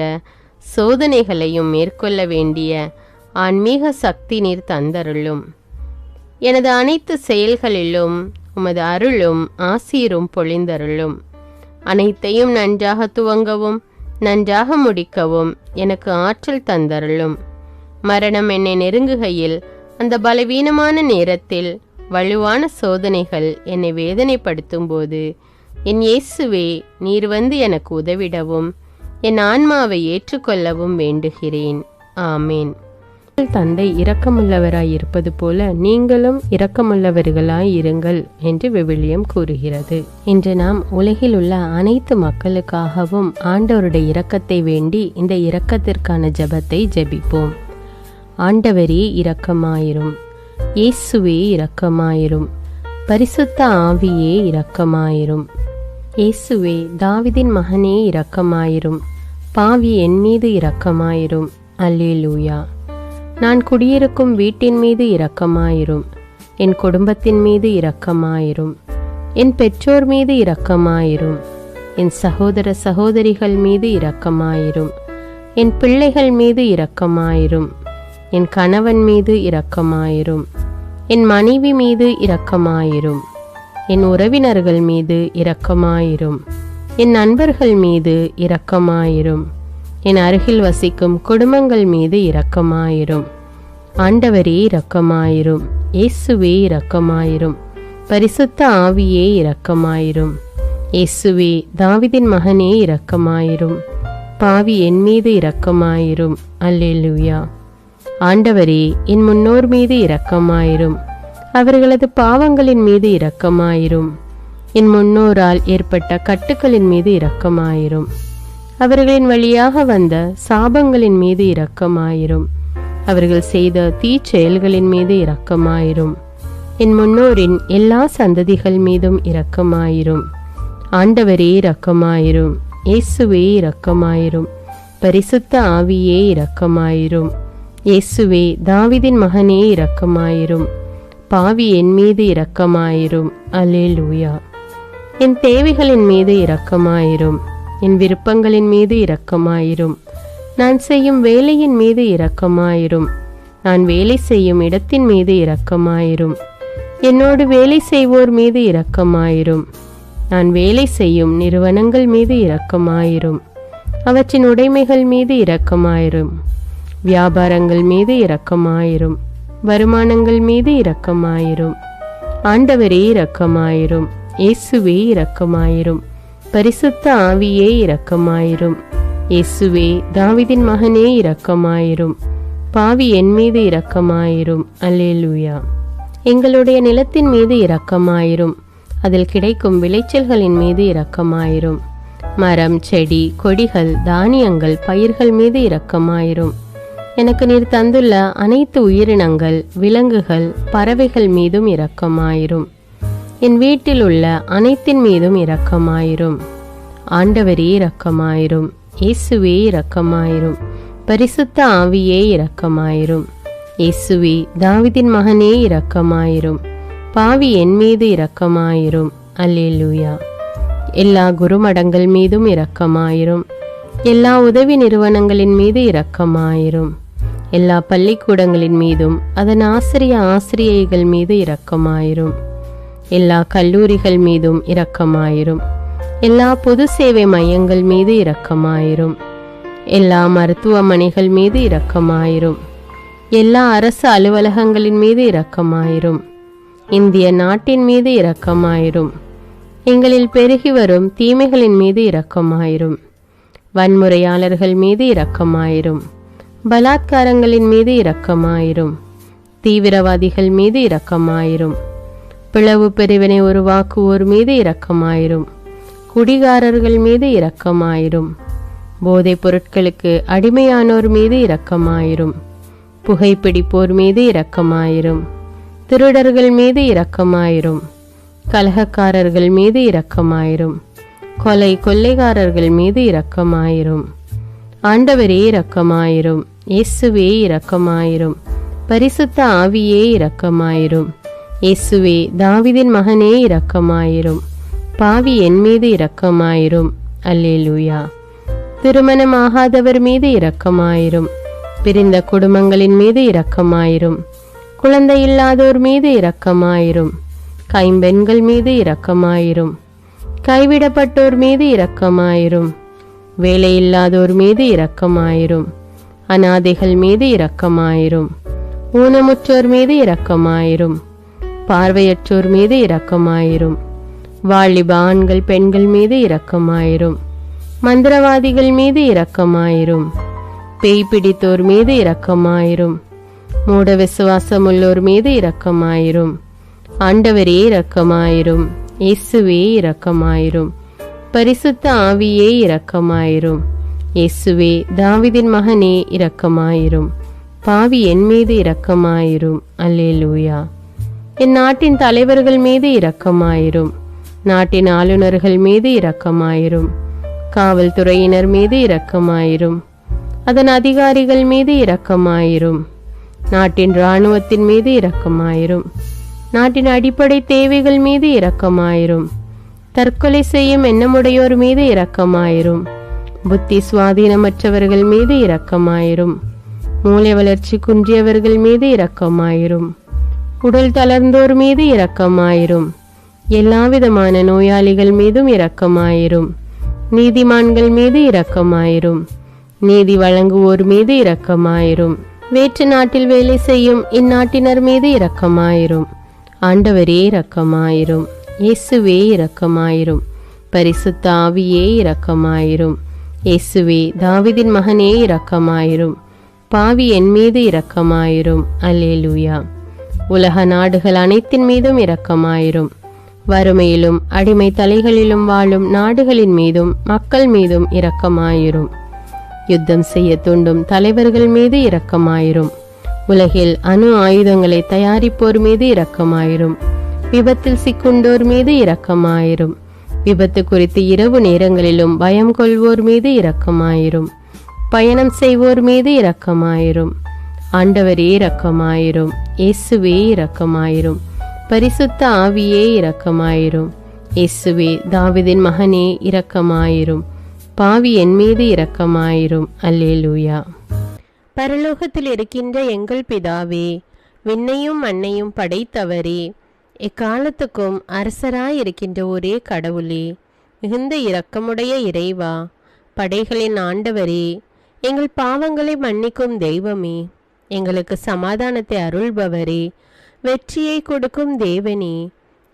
சோதனைகளையும் மேற்கொள்ள வேண்டிய ஆன்மீக சக்தி நீர் தந்தருளும். எனது அனைத்து செயல்களிலும் உமது அருளும் ஆசீரும் பொழிந்தருளும். அனைத்தையும் நன்றாக துவங்கவும் நன்றாக முடிக்கவும் எனக்கு ஆற்றல் தந்தருளும். மரணம் என்னை நெருங்குகையில் அந்த பலவீனமான நேரத்தில் வலுவான சோதனைகள் என்னை வேதனைப்படுத்தும் போது என் இயேசுவே, நீர் வந்து எனக்கு உதவிடவும் என் ஆன்மாவை ஏற்றுக்கொள்ளவும் வேண்டுகிறேன். ஆமேன். தந்தை இரக்கமுள்ளவராய் இருப்பது போல நீங்களும் இரக்கமுள்ளவர்களாய் இருங்கள் என்று விவிலியம் கூறுகிறது. இன்று நாம் உலகில் உள்ள அனைத்து மக்களுக்காகவும் ஆண்டவருடைய இரக்கத்தை வேண்டி இந்த இரக்கத்திற்கான ஜெபத்தை ஜெபிப்போம். ஆண்டவரே இரக்கமாயிரும். இயேசுவே இரக்கமாயிரும். பரிசுத்த ஆவியே இரக்கமாயிரும். இயேசுவே, தாவீதின் மகனே இரக்கமாயிரும். பாவி என் மீது இரக்கமாயிரும். அல்லேலூயா. நான் குடியிருக்கும் வீட்டின் மீது இரக்கமாயிரும். என் குடும்பத்தின் மீது இரக்கமாயிரும். என் பெற்றோர் மீது இரக்கமாயிரும். என் சகோதர சகோதரிகள் மீது இரக்கமாயிரும். என் பிள்ளைகள் மீது இரக்கமாயிரும். என் கணவன் மீது இரக்கமாயிரும். என் மனைவி மீது இரக்கமாயிரும். என் உறவினர்கள் மீது இரக்கமாயிரும். என் நண்பர்கள் மீது இரக்கமாயிரும். என் அருகில் வசிக்கும் குடும்பங்கள் மீது இரக்கமாயிரும். ஆண்டவரே இரக்கமாயிரும். இயேசுவே இரக்கமாயிரும். பரிசுத்த ஆவியே இரக்கமாயிரும். இயேசுவே, தாவீதின் மகனே இரக்கமாயிரும். பாவி என் மீது இரக்கமாயிரும். அல்லேலூயா. ஆண்டவரே, என் முன்னோர் மீது இரக்கமாயிரும். அவர்களது பாவங்களின் மீது இரக்கமாயிரும். என் முன்னோரால் ஏற்பட்ட கட்டுக்களின் மீது இரக்கமாயிரும். அவர்களின் வழியாக வந்த சாபங்களின் மீது இரக்கமாயிரும். அவர்கள் செய்த தீச்செயல்களின் மீது இரக்கமாயிரும். என் முன்னோரின் எல்லா சந்ததிகள் மீதும் இரக்கமாயிரும். ஆண்டவரே இரக்கமாயிரும். இயேசுவே இரக்கமாயிரும். பரிசுத்த ஆவியே இரக்கமாயிரும். இயேசுவே, தாவீதின் மகனே இரக்கமாயிரும். பாவி என் மீது இரக்கமாயிரும். அல்லேலூயா. என் தேவைகளின் மீது இரக்கமாயிரும். என் விருப்பங்களின் மீது இரக்கமாயிரும். நான் செய்யும் வேலையின் மீது இரக்கமாயிரும். நான் வேலை செய்யும் இடத்தின் மீது இரக்கமாயிரும். என்னோடு வேலை செய்வோர் மீது இரக்கமாயிரும். நான் வேலை செய்யும் நிறுவனங்கள் மீது இரக்கமாயிரும். அவற்றின் உடைமைகள் மீது இரக்கமாயிரும். வியாபாரங்கள் மீது இரக்கமாயிரும். வருமானங்கள் மீது இரக்கமாயிரும். ஆண்டவரே இரக்கமாயிரும். இயேசுவே இரக்கமாயிரும். பரிசுத்த ஆவியே இரக்கமாயிரும். இயேசுவே, தாவீதின் மகனே இரக்கமாயிரும். பாவி என் மீது இரக்கமாயிரும். அல்லேலூயா. எங்களுடைய நிலத்தின் மீது இரக்கமாயிரும். அதில் கிடைக்கும் விளைச்சல்களின் மீது இரக்கமாயிரும். மரம், செடி, கொடிகள், தானியங்கள், பயிர்கள் மீது இரக்கமாயிரும். எனக்கு நீர் தந்துள்ள அனைத்து உயிரினங்கள், விலங்குகள், பறவைகள் மீதும் இரக்கமாயிரும். என் வீட்டில் உள்ள அனைத்தின் மீதும் இரக்கமாயிரும். ஆண்டவரே இரக்கமாயிரும். இயேசுவே இரக்கமாயிரும். பரிசுத்த ஆவியே இரக்கமாயிரும். இயேசுவே, தாவீதின் மகனே இரக்கமாயிரும். பாவி என் மீது இரக்கமாயிரும். அல்லேலூயா. எல்லா குருமடங்கள் மீதும் இரக்கமாயிரும். எல்லா உதவி நிறுவனங்களின் மீது இரக்கமாயிரும். எல்லா பள்ளிக்கூடங்களின் மீதும் அதன் ஆசிரியைகள் மீது இரக்கமாயிரும். எல்லா கல்லூரிகள் மீதும் இரக்கமாயிரும். எல்லா பொது சேவை மையங்கள் மீது இரக்கமாயிரும். எல்லா மருத்துவமனைகள் மீது இரக்கமாயிரும். எல்லா அரசு அலுவலகங்களின் மீது இரக்கமாயிரும். இந்திய நாட்டின் மீது இரக்கமாயிரும். எங்களில் பெருகி வரும் தீமைகளின் மீது இரக்கமாயிரும். வன்முறையாளர்கள் மீது இரக்கமாயிரும். பலாத்காரங்களின் மீது இரக்கமாயிரும். தீவிரவாதிகள் மீது இரக்கமாயிரும். பிளவு பிரிவினை உருவாக்குவோர் மீது இரக்கமாயிரும். குடிகாரர்கள் மீது இரக்கமாயிரும். போதைப் பொருட்களுக்கு அடிமையானோர் மீது இரக்கமாயிரும். புகைப்பிடிப்போர் மீது இரக்கமாயிரும். திருடர்கள் மீது இரக்கமாயிரும். கலகக்காரர்கள் மீது இரக்கமாயிரும். கொள்ளைக்காரர்கள் மீது இரக்கமாயிரும். ஆண்டவரே இரக்கமாயிரும். இயேசுவே இரக்கமாயிரும். பரிசுத்த ஆவியே இரக்கமாயிரும். இயேசுவே தாவீதின் மகனே இரக்கமாயிரும். பாவி என் மீது இரக்கமாயிரும். அல்லேலூயா. திருமணமாகாதவர் மீது இரக்கமாயிரும். பிரிந்த குடும்பங்களின் மீது இரக்கமாயிரும். குழந்தை இல்லாதோர் மீது இரக்கமாயிரும். கைம்பெண்கள் மீது இரக்கமாயிரும். கைவிடப்பட்டோர் மீது இரக்கமாயிரும். வேலையில்லாதோர் மீது இரக்கமாயிரும். அநாதைகள் மீது இரக்கமாயிரும். ஊனமுற்றோர் மீது இரக்கமாயிரும். பார்வையற்றோர் மீது இரக்கமாயிரும். வாலிப ஆண்கள் பெண்கள் மீது இரக்கமாயிரும். மந்திரவாதிகள் மீது இரக்கமாயிரும். பேய் பிடித்தோர் மீது இரக்கமாயிரும். மூட விசுவாசம் உள்ளோர் மீது இரக்கமாயிரும். ஆண்டவரே இரக்கமாயிரும். இயேசுவே இரக்கமாயிரும். பரிசுத்த ஆவியே இரக்கமாயிரும். இயேசுவே தாவீதின் மகனே இரக்கமாயிரும். பாவி என் மீது இரக்கமாயிரும். அல்லேலூயா. என் நாட்டின் தலைவர்கள் மீது இரக்கமாயிரும். நாட்டின் ஆளுநர்கள் மீது இரக்கமாயிரும். காவல்துறையினர் மீது இரக்கமாயிரும். அதன் அதிகாரிகள் மீது இரக்கமாயிரும். நாட்டின் இராணுவத்தின் மீது இரக்கமாயிரும். நாட்டின் அடிப்படை தேவைகள் மீது இரக்கமாயிரும். தற்கொலை செய்யும் எண்ணமுடையோர் மீது இரக்கமாயிரும். புத்தி சுவாதீனமற்றவர்கள் மீது இரக்கமாயிரும். மூளை வளர்ச்சி குன்றியவர்கள் மீது இரக்கமாயிரும். உடல் தளர்ந்தோர் மீது இரக்கமாயிரும். எல்லாவிதமான நோயாளிகள் மீதும் இரக்கமாயிரும். நீதிமான்கள் மீது இரக்கமாயிரும். நீதி வழங்குவோர் மீது இரக்கமாயிரும். வேற்று நாட்டில் வேலை செய்யும் இந்நாட்டினர் மீது இரக்கமாயிரும். ஆண்டவரே இரக்கமாயிரும். இயேசுவே இரக்கமாயிரும். பரிசுத்த ஆவியே இரக்கமாயிரும். இயேசுவே தாவீதின் மகனே இரக்கமாயிரும். பாவி என் மீது இரக்கமாயிரும். அல்லேலூயா. உலக நாடுகள் அனைத்தின் மீதும் இரக்கமாயிரும். வறுமையிலும் அடிமை தலைகளிலும் வாழும் நாடுகளின் மீதும் மக்கள் மீதும் இரக்கமாயிரும். யுத்தம் செய்ய தூண்டும் தலைவர்கள் மீது இரக்கமாயிரும். உலகில் அணு ஆயுதங்களை தயாரிப்போர் மீது இரக்கமாயிரும். விபத்தில் சிக்குண்டோர் மீது இரக்கமாயிரும். விபத்து குறித்து இரவு நேரங்களிலும் பயம் கொள்வோர் மீது இரக்கமாயிரும். பயணம் செய்வோர் மீது இரக்கமாயிரும். ஆண்டவரே இரக்கமாயிரும். இயேசுவே இரக்கமாயிரும். பரிசுத்த ஆவியே இரக்கமாயிரும். இயேசுவே தாவீதின் மகனே இரக்கமாயிரும். பாவி என் மீது இரக்கமாயிரும். அல்லேலூயா. பரலோகத்தில் இருக்கின்ற எங்கள் பிதாவே, விண்ணையும் மண்ணையும் படைத்தவரே, எக்காலத்துக்கும் அரசராயிருக்கின்ற ஒரே கடவுளே, மிகுந்த இரக்கமுடைய இறைவா, படைகளின் ஆண்டவரே, எங்கள் பாவங்களை மன்னிக்கும் தெய்வமே, எங்களுக்கு சமாதானத்தை அருள்பவரே, வெற்றியை கொடுக்கும் தேவனே,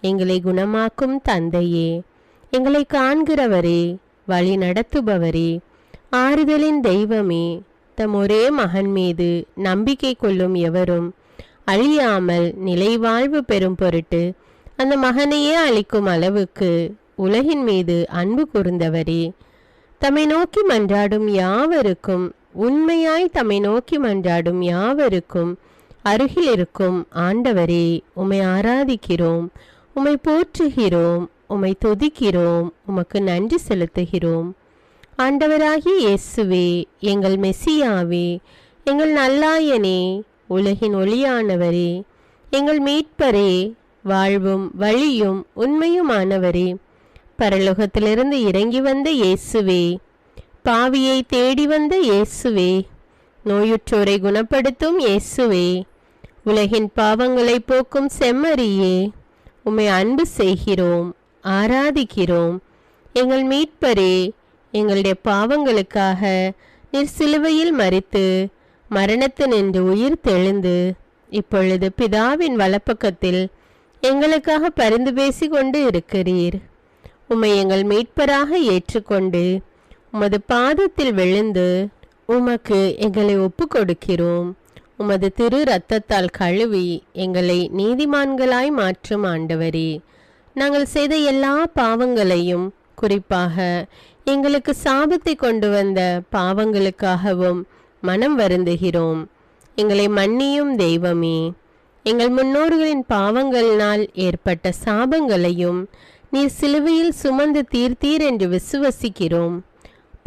எங்களை குணமாக்கும் தந்தையே, எங்களை காண்கிறவரே, வழி நடத்துபவரே, ஆறுதலின் தெய்வமே, தம் ஒரே மகன் மீது நம்பிக்கை கொள்ளும் எவரும் அழியாமல் நிலைவாழ்வு பெறும் பொருட்டு அந்த மகனையே அளிக்கும் அளவுக்கு உலகின் மீது அன்பு கூர்ந்தவரே, தம்மை நோக்கி மன்றாடும் யாவருக்கும், உண்மையாய் தம்மை நோக்கி மன்றாடும் யாவருக்கும் அருகில் இருக்கும் ஆண்டவரே, உம்மை ஆராதிக்கிறோம், உம்மை போற்றுகிறோம், உம்மை துதிக்கிறோம், உமக்கு நன்றி செலுத்துகிறோம். ஆண்டவராகிய இயேசுவே, எங்கள் மெசியாவே, எங்கள் நல்லாயனே, உலகின் ஒளியானவரே, எங்கள் மீட்பரே, வாழ்வும் வழியும் உண்மையுமானவரே, பரலோகத்திலிருந்து இறங்கி வந்த இயேசுவே, பாவியை தேடி வந்த இயேசுவே, நோயுற்றோரை குணப்படுத்தும் இயேசுவே, உலகின் பாவங்களை போக்கும் செம்மறியே, உம்மை அன்பு செய்கிறோம், ஆராதிக்கிறோம். எங்கள் மீட்பரே, எங்களுடைய பாவங்களுக்காக நீர் சிலுவையில் மரித்து மரணத்து நின்று உயிர் தெழுந்து இப்பொழுது பிதாவின் வலப்பக்கத்தில் எங்களுக்காக பரிந்து பேசி கொண்டு இருக்கிறீர். உம்மை எங்கள் மீட்பராக ஏற்றுக்கொண்டு உமது பாதத்தில் விழுந்து உமக்கு எங்களை ஒப்பு கொடுக்கிறோம். உமது திரு இரத்தத்தால் கழுவி எங்களை நீதிமான்களாய் மாற்றும் ஆண்டவரே, நாங்கள் செய்த எல்லா பாவங்களையும், குறிப்பாக எங்களுக்கு சாபத்தை கொண்டு வந்த பாவங்களுக்காகவும் மனம் வருந்துகிறோம். எங்களை மன்னியும் தெய்வமே, எங்கள் முன்னோர்களின் பாவங்களினால் ஏற்பட்ட சாபங்களையும் நீர் சிலுவையில் சுமந்து தீர்த்தீர் என்று விசுவசிக்கிறோம்.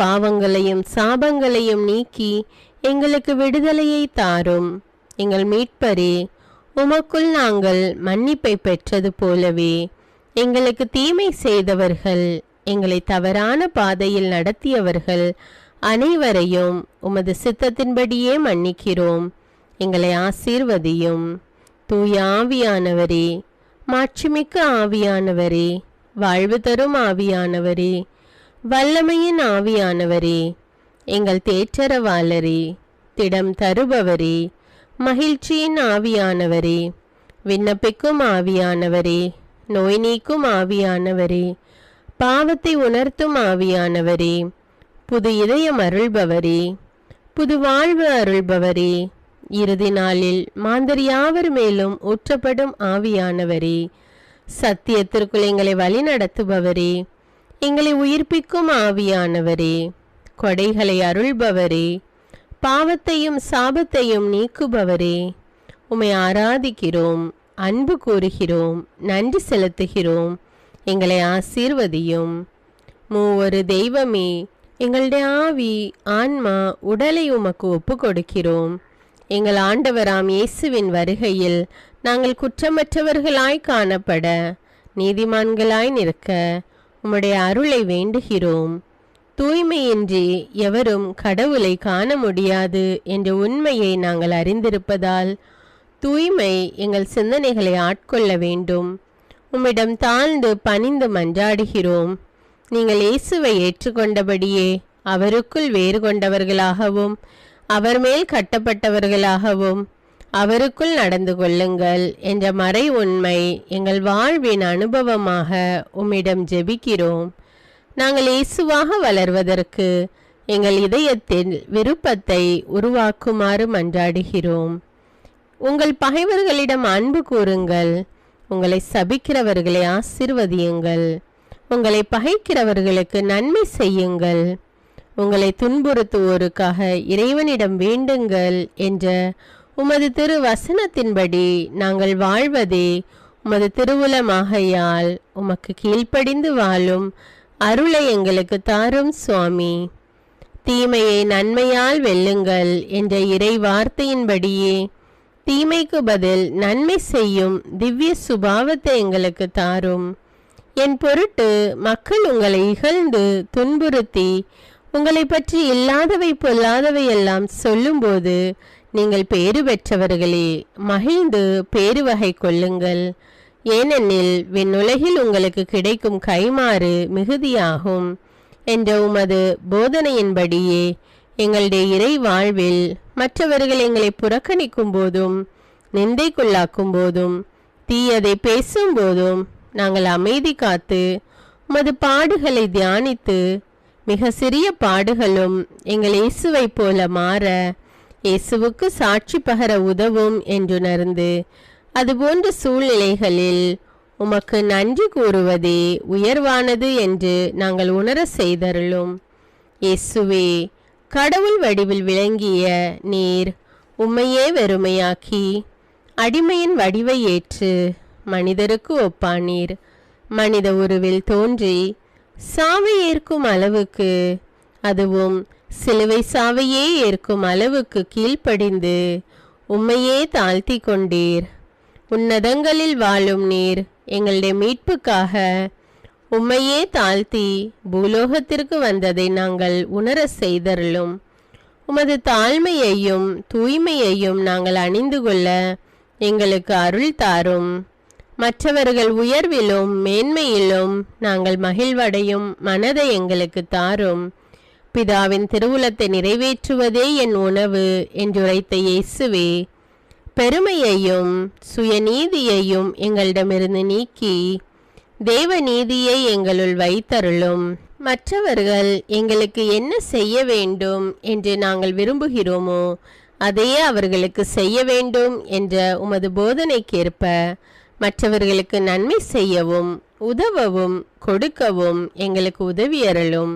பாவங்களையும் சாபங்களையும் நீக்கி எங்களுக்கு விடுதலையை தாரும். எங்கள் மீட்பரே, உமக்குள் நாங்கள் மன்னிப்பை பெற்றது போலவே எங்களுக்கு தீமை செய்தவர்கள், எங்களை தவறான பாதையில் நடத்தியவர்கள் அனைவரையும் உமது சித்தத்தின்படியே மன்னிக்கிறோம். எங்களை ஆசீர்வதியும். தூய ஆவியானவரே, மாட்சிமிக்க ஆவியானவரே, வாழ்வு தரும் ஆவியானவரே, வல்லமையின் ஆவியானவரே, எங்கள் தேற்றரவாளரே, திடம் தருபவரே, மகிழ்ச்சியின் ஆவியானவரே, விண்ணப்பிக்கும் ஆவியானவரே, நோய் நீக்கும் ஆவியானவரே, பாவத்தை உணர்த்தும் ஆவியானவரே, புது இதயம் அருள்பவரே, புது வாழ்வு அருள்பவரே, இறுதி நாளில் மாந்தர் யாவர் மேலும் ஊற்றப்படும் ஆவியானவரே, சத்தியத்திற்குள் எங்களை வழி நடத்துபவரே, எங்களை உயிர்ப்பிக்கும் ஆவியானவரே, கொடைகளை அருள்பவரே, பாவத்தையும் சாபத்தையும் நீக்குபவரே, உம்மை ஆராதிக்கிறோம், அன்பு கூறுகிறோம், நன்றி செலுத்துகிறோம். எங்களை ஆசீர்வதியும். மூவொரு தெய்வமே, எங்களுடைய ஆவி, ஆன்மா, உடலை உமக்கு ஒப்பு கொடுக்கிறோம். எங்கள் ஆண்டவராம் இயேசுவின் வருகையில் நாங்கள் குற்றமற்றவர்களாய் காணப்பட, நீதிமான்களாய் நிற்க உம்முடைய அருளை வேண்டுகிறோம். தூய்மையின்றி எவரும் கடவுளை காண முடியாது என்ற உண்மையை நாங்கள் அறிந்திருப்பதால் தூய்மை எங்கள் சிந்தனைகளை ஆட்கொள்ள வேண்டும். உம்மிடம் தாழ்ந்து பணிந்து மன்றாடுகிறோம். நீங்கள் இயேசுவை ஏற்றுக்கொண்டபடியே அவருக்குள் வேறு கொண்டவர்களாகவும் அவர் மேல் கட்டப்பட்டவர்களாகவும் அவருக்குள் நடந்து கொள்ளுங்கள் என்ற மறை உண்மை எங்கள் வாழ்வின் அனுபவமாக உம்மிடம் ஜெபிக்கிறோம். நாங்கள் இயேசுவாக வளர்வதற்கு எங்கள் இதயத்தில் விருப்பத்தை உருவாக்குமாறு மன்றாடுகிறோம். உங்கள் பகைவர்களிடம் அன்பு கூறுங்கள், உங்களை சபிக்கிறவர்களை ஆசீர்வதியுங்கள், உங்களை பகைக்கிறவர்களுக்கு நன்மை செய்யுங்கள், உங்களை துன்புறுத்துவோருக்காக இறைவனிடம் வேண்டுங்கள் என்ற உமது திரு வசனத்தின்படி நாங்கள் வாழ்வதே உமது திருவுலமாகையால் உமக்கு கீழ்ப்படிந்து வாழும் அருளை எங்களுக்கு தாரும் சுவாமி. தீமையை நன்மையால் வெல்லுங்கள் என்ற இறை வார்த்தையின்படியே தீமைக்கு பதில் நன்மை செய்யும் திவ்ய சுபாவத்தை எங்களுக்கு தாரும். என் பொருட்டு மக்கள் உங்களை இகழ்ந்து துன்புறுத்தி உங்களை பற்றி இல்லாதவை பொல்லாதவை எல்லாம் சொல்லும்போது நீங்கள் பேறு பெற்றவர்களே, மகிழ்ந்து பேறு வகை கொள்ளுங்கள். ஏனெனில் விண்ணுலகில் உங்களுக்கு கிடைக்கும் கைமாறு மிகுதியாகும் என்ற உமது போதனையின்படியே எங்களுடைய இறை வாழ்வில் மற்றவர்கள் எங்களை புறக்கணிக்கும் போதும் நிந்தைக்குள்ளாக்கும் போதும் தீயதை பேசும் போதும் நாங்கள் அமைதி காத்து உமது பாடுகளை தியானித்து மிக சிறிய பாடுகளும் எங்கள் இயேசுவை போல மாற இயேசுவுக்கு சாட்சி பகர உதவும் என்றுணர்ந்து அதுபோன்ற சூழ்நிலைகளில் உமக்கு நன்றி கூறுவதே உயர்வானது என்று நாங்கள் உணர செய்தருளும். இயேசுவே, கடவுள் வடிவில் விளங்கிய நீர் உம்மையே வெறுமையாக்கி அடிமையின் வடிவை ஏற்று மனிதருக்கு ஒப்பானீர். மனித உருவில் தோன்றி சாவை ஏற்கும் அளவுக்கு, அதுவும் சிலுவை சாவையே ஏற்கும் அளவுக்கு கீழ்ப்படிந்து உம்மையே தாழ்த்தி கொண்டீர். உன்னதங்களில் வாழும் நீர் எங்களுடைய மீட்புக்காக உம்மையே தாழ்த்தி பூலோகத்திற்கு வந்ததை நாங்கள் உணர செய்தருளும். உமது தாழ்மையையும் தூய்மையையும் நாங்கள் அணிந்து கொள்ள எங்களுக்கு அருள் தாரும். மற்றவர்கள் உயர்விலும் மேன்மையிலும் நாங்கள் மகிழ்வடையும் மனதை எங்களுக்கு தாரும். பிதாவின் திருவுலத்தை நிறைவேற்றுவதே என் உணவு என்றுரைத்த இயேசுவே, பெருமையையும் சுயநீதியையும் எங்களிடமிருந்து நீக்கி தேவ நீதியை எங்களுள் வைத்தருளும். மற்றவர்கள் எங்களுக்கு என்ன செய்ய வேண்டும் என்று நாங்கள் விரும்புகிறோமோ அதையே அவர்களுக்கு செய்ய வேண்டும் என்ற உமது போதனைக்கேற்ப மற்றவர்களுக்கு நன்மை செய்யவும் உதவவும் கொடுக்கவும் எங்களுக்கு உதவியருளும்.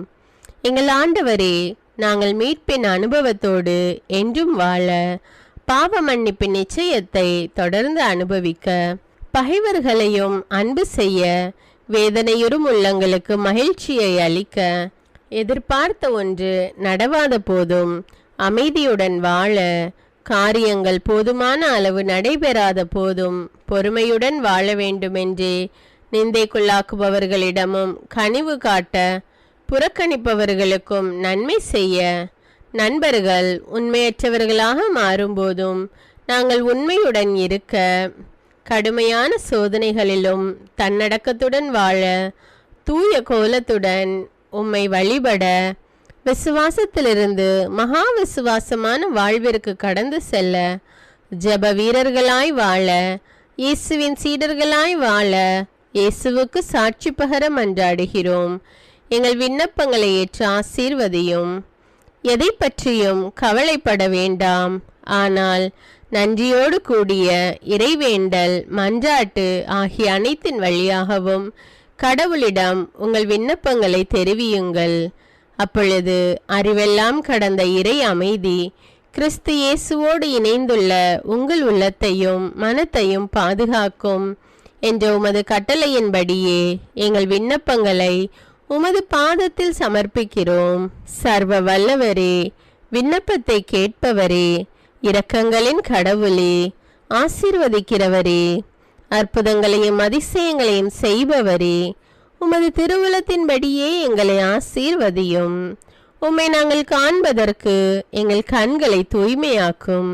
எங்கள் ஆண்டவரே, நாங்கள் மீட்பின் அனுபவத்தோடு என்றும் வாழ பாவ மன்னிப்பின் நிச்சயத்தை தொடர்ந்து அனுபவிக்க பகைவர்களையும் அன்பு செய்ய வேதனையுறும் உள்ளங்களுக்கு மகிழ்ச்சியை அளிக்க, எதிர்பார்த்த ஒன்று நடவாத போதும் அமைதியுடன் வாழ, காரியங்கள் போதுமான அளவு நடைபெறாத போதும் பொறுமையுடன் வாழ வேண்டுமென்றே நிந்தைக்குள்ளாக்குபவர்களிடமும் கனிவு காட்ட, புறக்கணிப்பவர்களுக்கும் நன்மை செய்ய, நண்பர்கள் உண்மையற்றவர்களாக மாறும்போதும் நாங்கள் உண்மையுடன் இருக்க, கடுமையான சோதனைகளிலும் தன்னடக்கத்துடன் வாழ, தூய கோலத்துடன் உம்மை வழிபட, விசுவாசத்திலிருந்து மகா விசுவாசமான வாழ்விற்கு கடந்து செல்ல, ஜெப வீரர்களாய் வாழ, இயேசுவின் சீடர்களாய் வாழ, இயேசுவுக்கு சாட்சி பகர மன்றாடுகிறோம். எங்கள் விண்ணப்பங்களை ஏற்று ஆசீர்வதியும். எதை பற்றியும் கவலைப்பட வேண்டாம். ஆனால் நன்றியோடு கூடிய இறைவேண்டல், மன்றாட்டு ஆகிய அனைத்தின் வழியாகவும் கடவுளிடம் உங்கள் விண்ணப்பங்களை தெரிவியுங்கள். அப்பொழுது அறிவெல்லாம் கடந்த இறை அமைதி கிறிஸ்து இயேசுவோடு இணைந்துள்ள உங்கள் உள்ளத்தையும் மனத்தையும் பாதுகாக்கும் என்ற உமது கட்டளையின்படியே எங்கள் விண்ணப்பங்களை உமது பாதத்தில் சமர்ப்பிக்கிறோம். சர்வ வல்லவரே, விண்ணப்பத்தை கேட்பவரே, இரக்கங்களின் கடவுளே, ஆசீர்வதிக்கிறவரே, அற்புதங்களையும் அதிசயங்களையும் செய்பவரே, உமது திருவுளத்தின்படியே எங்களை ஆசீர்வதியும். உம்மை நாங்கள் காண்பதற்கு எங்கள் கண்களை தூய்மையாக்கும்.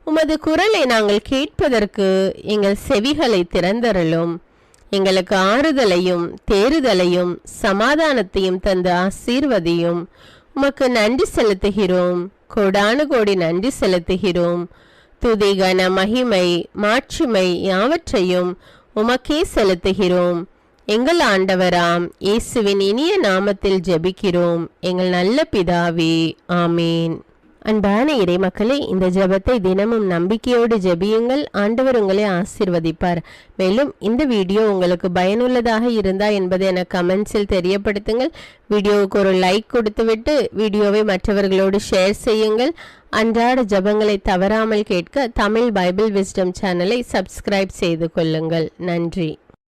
உமது குரலை நாங்கள் கேட்பதற்கு எங்கள் செவிகளை திறந்தருளும். எங்களுக்கு ஆறுதலையும் தேறுதலையும் சமாதானத்தையும் தந்து ஆசீர்வதியும். உமக்கு நன்றி செலுத்துகிறோம். கோடானு கோடி நன்றி செலுத்துகிறோம். துதி, கன, மகிமை, மாட்சிமை யாவற்றையும் உமக்கே செலுத்துகிறோம். எங்கள் ஆண்டவராம் இயேசுவின் இனிய நாமத்தில் ஜெபிக்கிறோம் எங்கள் நல்ல பிதாவே, ஆமீன். அன்பான இறைமக்களே, இந்த ஜெபத்தை தினமும் நம்பிக்கையோடு ஜெபியுங்கள். ஆண்டவர் உங்களை ஆசீர்வதிப்பார். மேலும் இந்த வீடியோ உங்களுக்கு பயனுள்ளதாக இருந்தா என்பதை எனக்கு கமெண்ட்ஸில் தெரியப்படுத்துங்கள். வீடியோவுக்கு ஒரு லைக் கொடுத்துவிட்டு வீடியோவை மற்றவர்களோடு ஷேர் செய்யுங்கள். அன்றாட ஜெபங்களை தவறாமல் கேட்க தமிழ் பைபிள் விஸ்டம் சேனலை சப்ஸ்கிரைப் செய்து கொள்ளுங்கள். நன்றி.